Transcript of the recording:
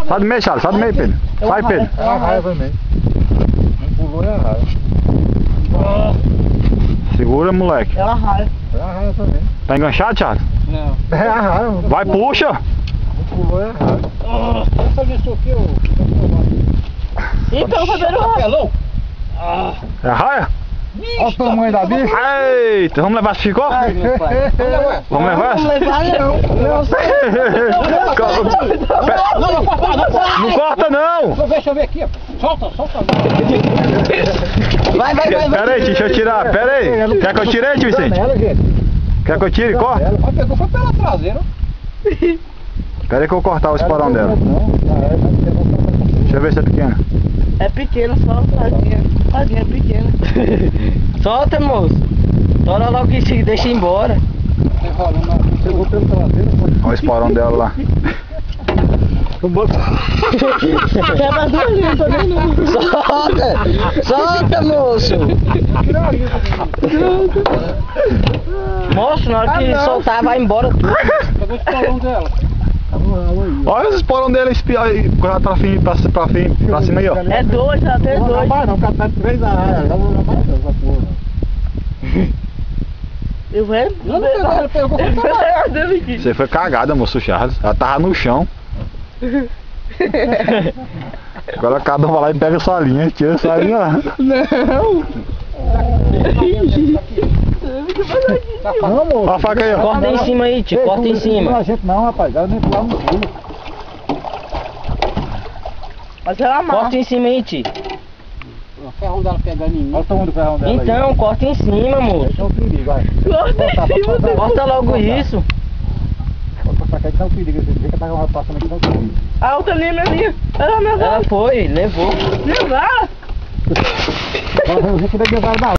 Sai do meio, Charles, sai do meio, Pedro. Sai, Pedro. É a raia também. Não pulou, é a raia. Segura, moleque. É uma raia. É a raia também. Tá enganchado, Charles? Não. É a raia. Vai, puxa. Não pulou, é a raia. Essa disso aqui, ô. Ih, pegou o primeiro papelão. É a raia? Olha o tamanho da bicha. Eita, vamos levar essa ficou? Vamos levar Não essa? levar, não. Não corta, não. Deixa eu ver aqui, ó. Solta. Vai. Pera aí, deixa eu tirar, pera aí. Quer que eu tire aí, tio Vicente? Quer que eu tire? Corta. Ela pegou foi pela traseira. Pera aí que eu vou cortar o esporão dela. Deixa eu ver se é pequena. É pequena, só tadinha, é pequena. Solta, moço. Tora logo que se deixa ir embora. Pegou pelo traseiro. Olha o esporão dela lá. Quebra duas linhas também, não. Solta, moço. Moço, na hora que soltar vai embora tudo. Cadê o esporão dela? Olha os esporão dela aí, pra cima aí, ó. É dois, ela tem dois. Não vai não, porque tá 3 arraias. Já vou levar essa porra. Eu vou. Não, ela pegou. Você foi cagada, moço Charles. Ela tava no chão. Agora cada um vai lá e pega sua linha, tira essa linha lá. Não. Não, moço. Olha a faca aí, ó. Corta em cima aí, tio, corta em cima. A gente não, rapaz. Ela nem pular no pulo. Mas ela amarra. Corta em cima aí, tio. O ferrão dela pegando em mim. Olha o tamanho do ferrão dela Então, aí. corta em cima, moço. Deixa um perigo, vai. Corta logo isso. Bota pra cá que dá um perigo. Você vê que tá passando aqui, dá um perigo. A outra linha, minha linha. Ela foi, levou. Levar? Agora vamos ver que vai levar na